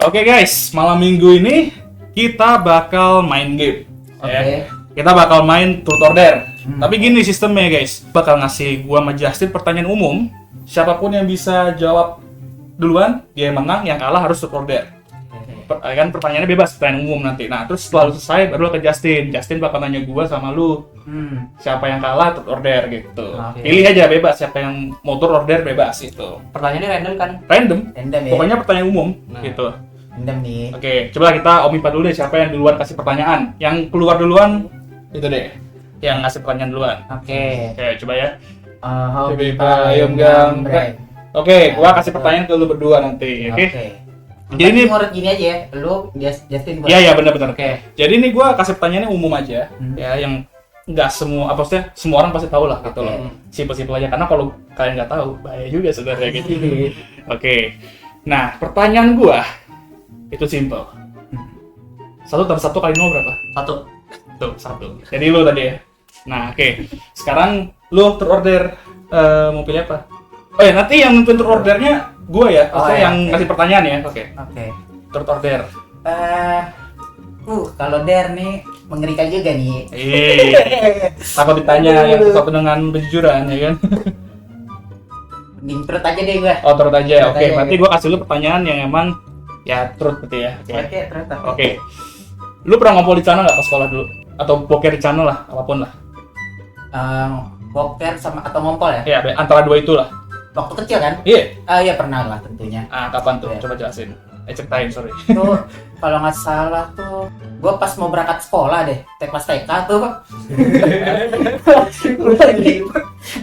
Oke guys, malam minggu ini kita bakal main game. Ya. Kita bakal main truth or dare. Tapi gini sistemnya guys, bakal ngasih gua sama Justin pertanyaan umum. Siapapun yang bisa jawab duluan, dia yang menang, yang kalah harus truth or dare. Kan pertanyaannya bebas, pertanyaan umum nanti. Nah, terus setelah selesai baru ke Justin. Justin bakal nanya gua sama lu. Siapa yang kalah truth or dare gitu. Pilih aja bebas, siapa yang mau truth or dare bebas itu. Pertanyaannya random kan? Random ya. Pokoknya pertanyaan umum gitu. Random nih. Oke, coba kita Omipa dulu deh siapa yang duluan kasih pertanyaan. Yang keluar duluan itu deh. Yang ngasih pertanyaan duluan. Oke, coba ya. Hobi payung gambreng. Oke, gua kasih pertanyaan ke lu berdua nanti, oke? Jadi ini ngurut gini aja ya, lu Justin gua. Iya benar-benar. Oke. Jadi ini gua kasih pertanyaannya umum aja, ya yang nggak semua, apa maksudnya semua orang pasti tahu lah gitu loh. Simpel-simpel aja, karena kalau kalian nggak tahu bahaya juga sebenarnya gitu. Oke. Nah, pertanyaan gua itu simpel. 1+1 kali 0 berapa? 1. Tuh, 1. Jadi lu tadi ya. Nah, oke. Sekarang lu terorder mau pilih apa? Oh ya, nanti yang nentuin terordernya gua ya. Maksudnya yang ngasih pertanyaan ya. Oke. Terorder. Kalau dare nih mengerikan juga nih. Takut ditanya yang sesuatu dengan kejujuran ya kan? Mending truth aja deh gua. Oh, truth aja. Oke, berarti gua kasih lu pertanyaan yang emang ya truth berarti ya. Oke, truth. Oke. Lu pernah ngompol di channel nggak pas sekolah dulu? Atau boker di channel lah, apapun lah. Boker sama atau ngompol ya? Iya, antara dua itulah. Waktu kecil kan? Iya. Iya pernah lah tentunya. Kapan tuh? Ya. Coba jelasin. Ceritain, sorry. Itu kalau nggak salah tuh, gue pas mau berangkat sekolah deh, kelas TK tuh.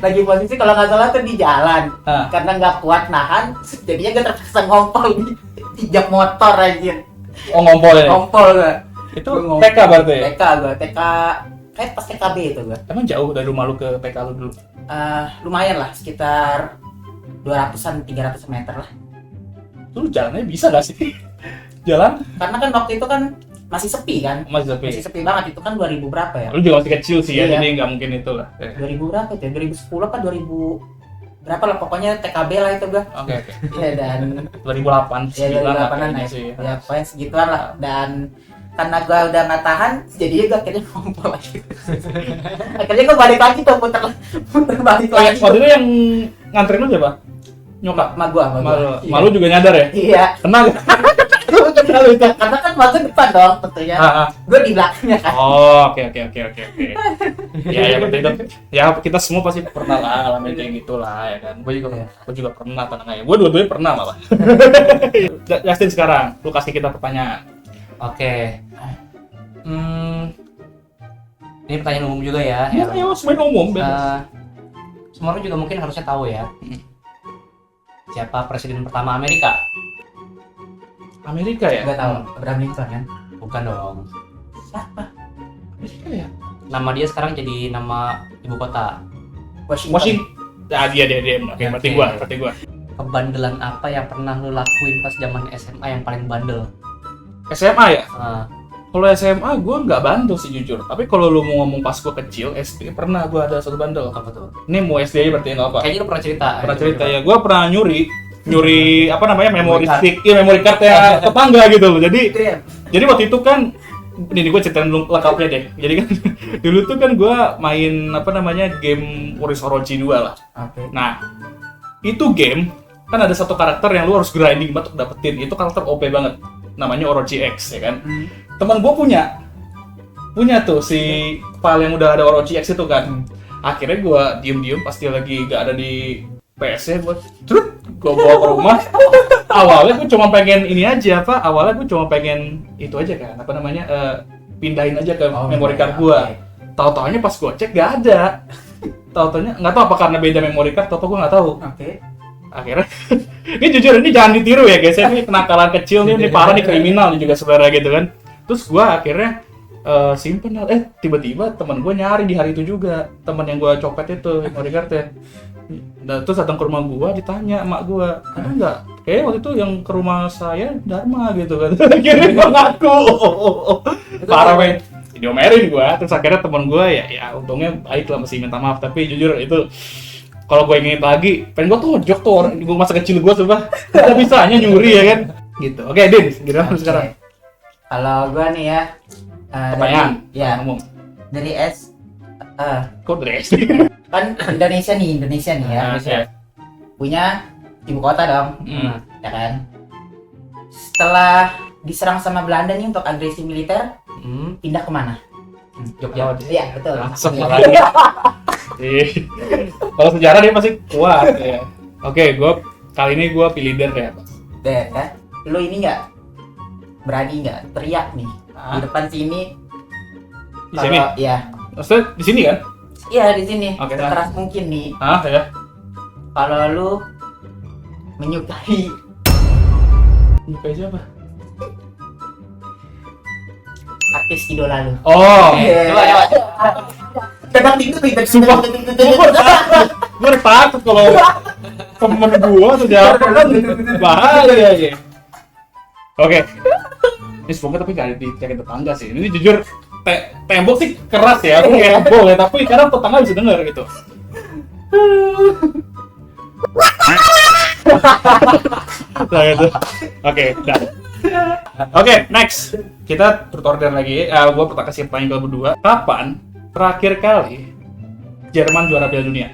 lagi posisi kalau nggak salah tuh di jalan, karena nggak kuat nahan, jadinya gue terpaksa ngompol di jak motor aja. Oh, ngompol ya? Ngompol gue. Itu TK berarti ya? TK, kayak pas TKB itu gue. Emang jauh dari rumah lu ke TK lu dulu? Lumayan lah, sekitar 200-300 meter lah. Lu jalannya bisa gak sih? Jalan? Karena kan waktu itu kan masih sepi kan? Masih sepi banget, itu kan 2000 berapa ya? Lu juga masih kecil sih ya, Iya. jadi nggak mungkin itu lah. 2000 berapa itu ya? 2010 apa 2000 berapa lah, pokoknya TKB lah itu gua. Oke. Iya, dan 2008, ya 2008-an ya. sih. Ya pokoknya segituan lah, dan karena gua udah nggak tahan, jadinya gua akhirnya ngompol lagi. Akhirnya gua balik lagi tuh, puter balik lagi. Waktu itu yang nganterin lu siapa? Nyokap? Ma gua. Malu juga nyadar ya? Iya. Kenal? Karena kan gua depan dong tentunya. Gua di belakangnya kan. Oh, oke. Ya berarti itu. Ya kita semua pasti pernah lah ngalamin kayak gitulah ya kan. Gue juga pernah, tenang aja. Gue dua-duanya pernah malah. Justin sekarang, lu kasih kita pertanyaan. Oke. Ini pertanyaan umum juga ya. Ya, semuanya umum. Semua orang juga mungkin harusnya tahu ya. Siapa presiden pertama Amerika? Amerika ya? Gak tahu. Abraham Lincoln kan? Bukan dong. Siapa? Amerika ya? Nama dia sekarang jadi nama ibu kota. Washington. Dia. Oke, berarti gua. Kebandelan apa yang pernah lu lakuin pas zaman SMA yang paling bandel? SMA ya? Kalau SMA gue nggak bandel sih jujur. Tapi kalau lu mau ngomong pas gue kecil, SD pernah gue ada satu bandel. Apa tuh? Ini mau SD aja berarti nggak apa? Kayaknya lu pernah cerita. Pernah cerita ya. Gue pernah nyuri apa namanya memory stick, memory card ya tetangga gitu loh. Jadi waktu itu kan, ini gue ceritain dulu lengkapnya deh. Jadi kan dulu tuh kan gue main apa namanya game Orochi 2 lah. Nah itu game kan ada satu karakter yang lu harus grinding banget untuk dapetin. Itu karakter OP banget. Namanya Orochi X ya kan. Teman gue punya tuh si file yang udah ada Orochi X itu kan. Akhirnya gue diem pas dia lagi gak ada di PS-nya, gue bawa ke rumah. Awalnya gue cuma pengen ini aja awalnya gue cuma pengen itu aja kan, apa namanya, pindahin aja ke memory card gue. Tahu-taunya pas gue cek gak ada. Tahu-taunya nggak tahu apa karena beda memory card atau apa, gue nggak tahu. Akhirnya ini jujur, ini jangan ditiru ya guys, ini kenakalan kecil nih, ini parah nih, kriminal nih juga sebenarnya gitu kan. Terus gue akhirnya simpen, tiba-tiba teman gue nyari di hari itu juga, teman yang gue copet itu memory cardnya. Dan terus datang ke rumah gue, ditanya emak gue, ada nggak? Kayaknya waktu itu yang ke rumah saya Dharma gitu kan. Akhirnya gue ngaku, parah men, diomelin gue. Terus akhirnya teman gue ya untungnya baik lah, masih minta maaf. Tapi jujur itu kalau gue inget lagi, pengen gue tojok tuh orang, gue masa kecil gue coba, bisa bisanya nyuri ya kan. Gitu. Oke, Din, gimana Oke. sekarang? Kalau gua nih ya, Pertanyaan. ya Ngomong. dari Kok dari SD? kan Indonesia nih ya, Indonesia. punya ibu kota dong, Hmm. ya kan. Setelah diserang sama Belanda nih untuk agresi militer, pindah kemana? Jogja. Iya betul. Langsung lagi. Kalau sejarah dia pasti kuat ya. Oke, kali ini gue pilih Der ya. Der kan, lo ini nggak berani nggak teriak nih di depan sini? Di sini? Kalau- ya, Maksudnya di sini kan? iya di sini. Oke, Sekeras mungkin nih. Ya. Kalau lu menyukai Menyukai siapa? artis idola lu. Oh, Coba. Kadang itu kita Sumpah. Gue takut kalau temen gue tuh jangan bahaya ya. Oke. Ini semoga tapi gak dicari tetangga sih. Ini jujur tembok sih keras ya, aku kayak heboh ya, tapi kadang tetangga bisa denger gitu. Nah, gitu. Oke, udah. Oke, next. Kita turut order lagi. Gue kasih pertanyaan kedua. Kapan terakhir kali Jerman juara Piala Dunia?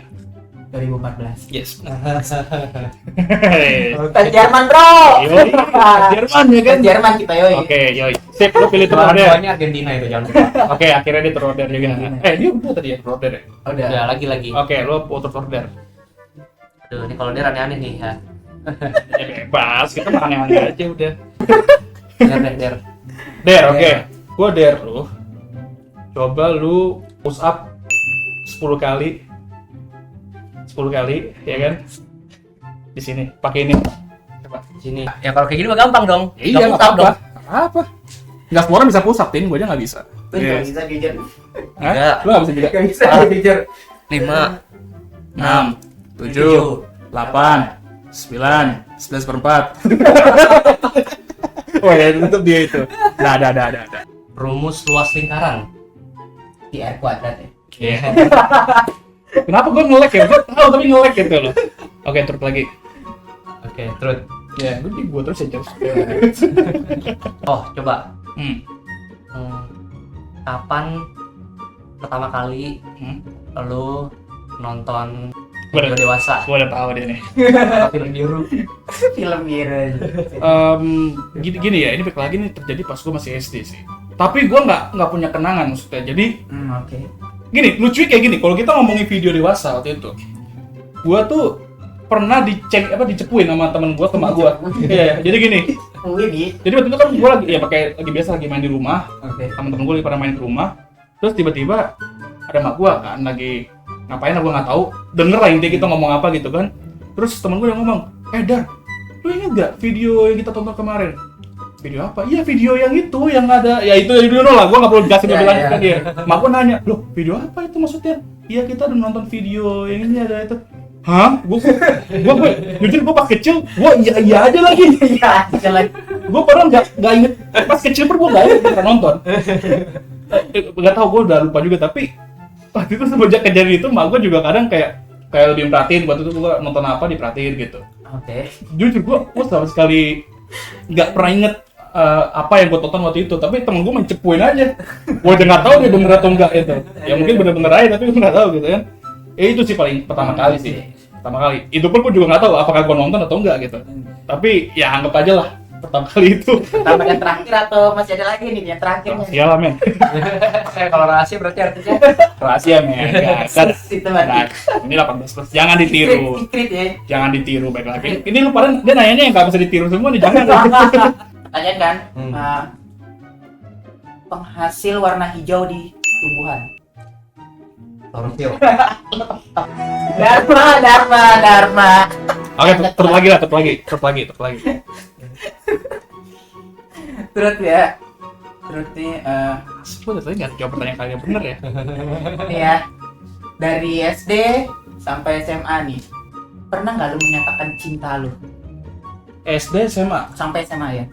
2014. Yes. Kan Jerman, Bro. Yoi. Jerman ya kan? Kan Jerman kita yoi. Oke, yoi. Sip, lu pilih Lawan terorder. tuanya Argentina itu jangan lupa. Oke, akhirnya dia terorder juga. Dia udah tadi ya terorder ya? Udah. Udah lagi. Oke, lu auto order. Tuh, ini kalau dia aneh-aneh nih ya. Ya bebas, kita makan yang aneh aja udah. Der. Der, oke. Gua der lu. Coba lu push up 10 kali. 10 kali, ya kan? Di sini, pakai ini. Coba. Sini. Ya kalau kayak gini mah gampang dong. Iya, Nggak nggak push up apa-apa. Apa? Nggak semua orang bisa push up, Tin. Gua aja nggak bisa. Tuh nggak bisa jujur. Hah? Nggak. Lu nggak bisa juga? Nggak bisa jujur. 5, 6, 7, 8, 9, 11/4. Oh ya, tutup dia itu. Ada. rumus luas lingkaran. Di R kuadrat ya. Iya. Kenapa gue nge-lag ya? Gue tahu tapi nge-lag gitu loh. Oke, terus lagi. Oke, terus. Ya, gue terus ya terus. Oh, coba. Hmm. Kapan pertama kali lu nonton Gua video udah- dewasa Gue udah tahu dia nih. atau film biru? Film biru. Gini ya, ini lagi nih terjadi pas gue masih SD sih. Tapi gue nggak punya kenangan maksudnya. Jadi Oke. gini, lucunya kayak gini. Kalau kita ngomongin video dewasa waktu itu, gue tuh pernah dicepuin sama temen gue, teman gue. Iya, jadi gini. Wih, Jadi waktu itu kan gue lagi biasa lagi main di rumah. oke. Temen-temen gue lagi pada main di rumah. Terus tiba-tiba ada mak gue kan lagi ngapain, gue nggak tahu. Denger lah intinya kita ngomong apa gitu kan. Terus temen gue yang ngomong, Dar, lu inget gak video yang kita tonton kemarin? Video apa? Iya video yang itu, yang ada, ya itu dulu lah, gue gak perlu jelasin lebih lanjut kan dia. Mak gue nanya, loh video apa itu maksudnya? Iya kita udah nonton video yang ini ada itu. Hah? Gue jujur gue pas kecil, gue iya aja lagi. Iya, jelek. Gue padahal nggak inget, pas kecil pun gue nggak inget pernah nonton. Nggak tahu, gue udah lupa juga, tapi waktu itu semenjak kejadian itu, mak gue juga kadang kayak lebih merhatiin. Waktu itu gue nonton apa diperhatiin gitu. Oke. Jujur gue sama sekali nggak pernah inget apa yang gue tonton waktu itu, tapi temen gue mencepuin aja. Gue aja nggak tahu dia bener atau enggak itu. Ya mungkin bener-bener aja, tapi gue nggak tahu gitu kan. Itu sih paling pertama kali sih. Pertama kali. Itu pun gue juga nggak tahu apakah gue nonton atau enggak gitu. Tapi ya anggap aja lah pertama kali itu. Tambah yang terakhir atau masih ada lagi nih yang terakhirnya? Iyalah men. Kalau rahasia berarti artinya Rahasia men. Kan. Itu berarti. Ini 18 plus. Jangan ditiru. Secret ya. Jangan ditiru baik lagi. Ini lu pada dia nanyanya yang nggak bisa ditiru semua nih, jangan. Tanya kan, penghasil warna hijau di tumbuhan. klorofil. Dharma. Oke, terus lagi lah, terus lagi. Terus ya. Terus nih, Gue tadi nggak jawab pertanyaan kalian yang bener ya. nih ya. Dari SD sampai SMA nih. Pernah nggak lu menyatakan cinta lu? SD, SMA. Sampai SMA ya?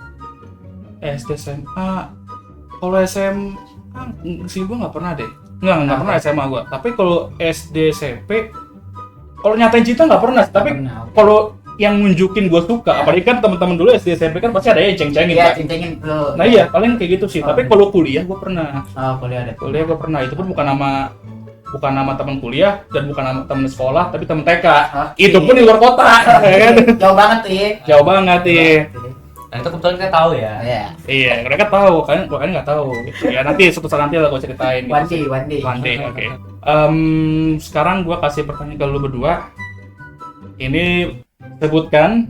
SD, SMA. Kalau SMA sih gue nggak pernah deh. Nggak pernah SMA gue. Tapi kalau SD, SMP, kalau nyatain cinta nggak pernah. Tapi Pernah. kalau yang nunjukin gue suka. Apalagi kan teman-teman dulu SD SMP kan pasti ada yang ceng-cengin. Iya, Pak. ceng-cengin tuh. Nah iya, paling kayak gitu sih. Oh. Tapi kalau kuliah gue pernah. Oh, kuliah ada. Kuliah gue pernah. Itu pun bukan nama teman kuliah dan bukan nama teman sekolah, tapi teman TK. Oke. Itu pun di luar kota. Ya kan? Jauh banget tuh ya. Jauh banget sih. Nah itu kebetulan kita tahu ya. Iya. Iya, mereka tahu, kalian nggak tahu. Gitu. Ya nanti suatu saat nanti lah gue ceritain. Gitu. One day. One day, oke. Sekarang gue kasih pertanyaan ke lu berdua. Ini sebutkan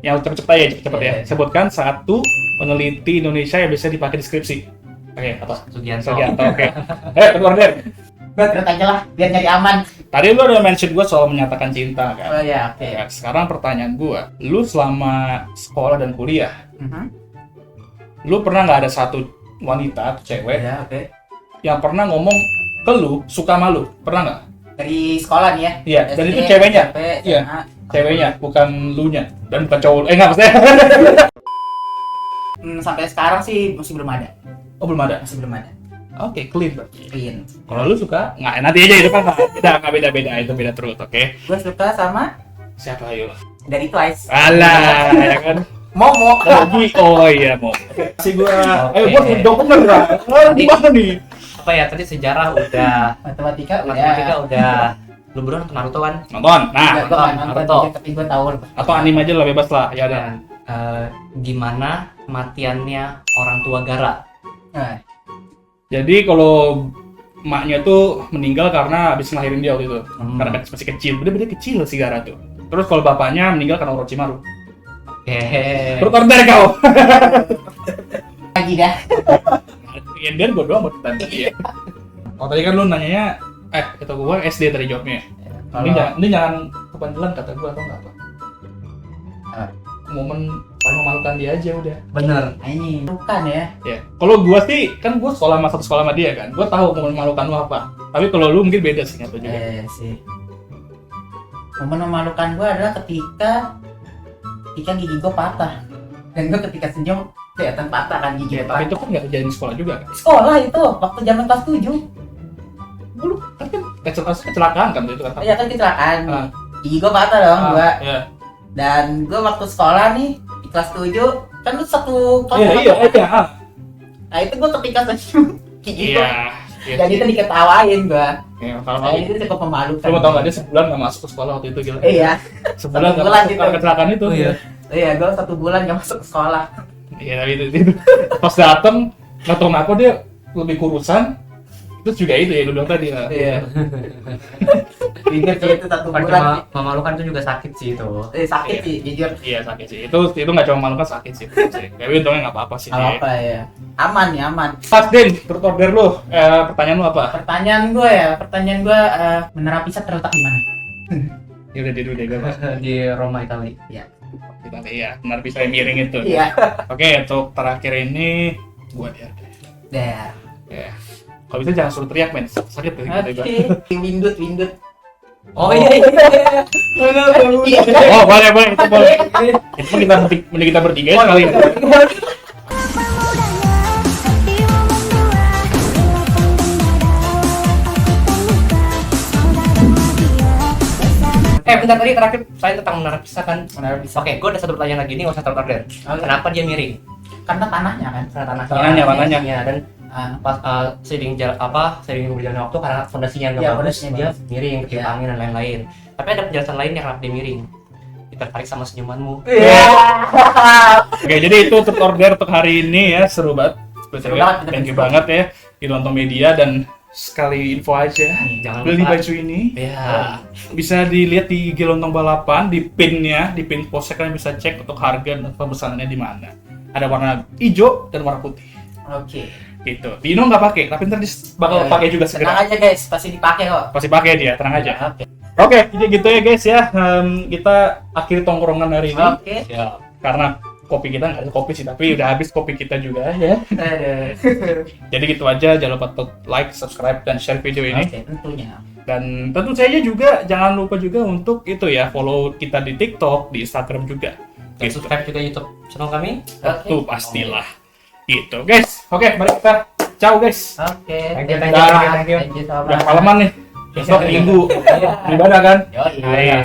yang cepet-cepet aja, cepet-cepet ya. Sebutkan satu peneliti Indonesia yang bisa dipakai di skripsi. Oke, apa? Sugianto. Oke. Keluar deh. Buat aja lah, biar nyari aman. Tadi lu udah mention gue soal menyatakan cinta kan. Oh iya, oke. Ya, sekarang pertanyaan gue, lu selama sekolah dan kuliah, lu pernah nggak ada satu wanita atau cewek Iya, oke. yang pernah ngomong ke lu suka sama lu? Pernah nggak? Dari sekolah nih ya. Iya, dan SD, itu ceweknya. SMP, Iya. SMA. Ceweknya, bukan lu nya. Dan bukan cowok. Nggak maksudnya. Sampai sekarang sih masih belum ada. Oh, belum ada. Masih belum ada. Oke, clean berarti. Clean. Kalau lu suka, nggak nanti aja itu kan nggak beda-beda, itu beda terus, oke? Gue suka sama Siapa ayo? dari Twice. Alah, ya kan? Momo. Oh iya, mau. Kasih gua. Oke. Ayo gua dokumen lah. Gimana nih? Apa ya tadi sejarah udah, Matematika udah. Lu berdua nonton Naruto kan? Nonton. Nah, Gue nggak nonton Naruto. juga, tapi gue tahu. atau anime aja lah, bebas lah. Ya udah. Dan gimana kematiannya orang tua Gara? Nah, Jadi kalau emaknya tuh meninggal karena habis ngelahirin dia waktu itu. Karena masih kecil. Bener-bener kecil sih Gara tuh. Terus kalau bapaknya meninggal karena Orochimaru. Oke. Terus order kau. lagi dah. Ya dan gua doang mau ditanya dia. Oh tadi kan lu nanyanya kata gua SD tadi jawabnya. Ini jangan kebandelan kata gua atau enggak apa. Momen paling memalukan dia aja udah. Bener. Nah, ini bukan ya. Ya. Kalau gua sih kan gua satu sekolah sama dia kan. Gua tahu momen memalukan lu apa. Tapi kalau lu mungkin beda sih atau juga. Sih. Momen memalukan gue adalah ketika gigi gue patah. Dan gue ketika senyum kelihatan patah kan gigi. Ya, tapi itu kan nggak kejadian di sekolah juga kan. Sekolah itu waktu zaman kelas 7. Lu kan kecelakaan kan itu kan. Oh iya kan kecelakaan. Ah. Gigi gue patah dong gua. Iya. Dan gue waktu sekolah nih di kelas 7 kan lu satu kelas. Iya. Nah itu gue ketika senyum gigi gue. Iya. Jadi itu diketawain gue. Ya, kalau Nah itu cukup memalukan. lu mau tau nggak dia sebulan nggak masuk ke sekolah waktu itu gila. Iya. Sebulan nggak Sebulan masuk gitu. karena kecelakaan itu. Oh, iya. Iya gue 1 bulan gak masuk ke sekolah. Iya tapi itu. Pas dateng nggak tahu kenapa dia lebih kurusan. Terus juga itu ya lu bilang tadi ya. Iya. Jujur sih itu 1 Bukan bulan. cuma memalukan, itu juga sakit sih itu. Sakit Iya. sih jujur. Iya sakit sih. Itu nggak cuma malu kan sakit sih. Tapi untungnya nggak apa-apa sih. Apa ya? Aman nih aman. Pas Din, turut order lu. Pertanyaan lu apa? Pertanyaan gue menara Pisa terletak di mana? Ya udah dulu deh gue. Di Roma, Italia. Kita ya, benar bisa miring itu. Iya. Oke, untuk terakhir ini gua dia. Dah. Ya. Kalau bisa jangan suruh teriak men, sakit tuh. Oke. Windut. Oh iya. Oh boleh itu boleh. Itu mending kita bertiga ya sekali. Bentar tadi terakhir saya tentang menara Pisa kan. Menara Pisa. Oke, gue ada satu pertanyaan lagi, ini nggak usah terorder. Oke. Kenapa dia miring? Karena tanahnya kan. Karena Tanahnya. Ya, dan pas seiring berjalannya waktu karena fondasinya nggak Iya, bagus, fondasinya dia bagus. miring, ketimpa angin dan lain-lain. Tapi ada penjelasan lain yang kenapa dia miring. Tertarik sama senyumanmu. Iya. Oke, jadi itu turut order untuk hari ini ya, seru banget. Seru banget, Thank you banget ya di Nonton Media dan sekali info aja. Jangan Beli lupa. baju ini. Ya. Bisa dilihat di IG Lontong Balapan, di pinnya, di pin postnya kalian bisa cek untuk harga dan pemesanannya di mana. Ada warna hijau dan warna putih. Oke. Gitu. Dino nggak pakai, tapi ntar dia bakal pakai juga Tenang segera. aja guys, pasti dipakai kok. Pasti pakai dia, tenang aja. Oke. Oke, jadi gitu ya guys ya. Kita akhiri tongkrongan hari ini. Oke. Ya. Karena kopi kita nggak ada kopi sih, tapi udah habis kopi kita juga ya. Jadi gitu aja, jangan lupa untuk like, subscribe, dan share video ini. Oke, tentunya. Dan tentu saja juga jangan lupa juga untuk itu ya, follow kita di TikTok, di Instagram juga. Dan Gitu. subscribe juga YouTube channel kami. Tuh pastilah. Gitu guys. Oke, mari kita ciao guys. Oke. Thank you. Thank you. Udah malaman nih. Besok Minggu. Ibadah kan? Yoi. Ayo.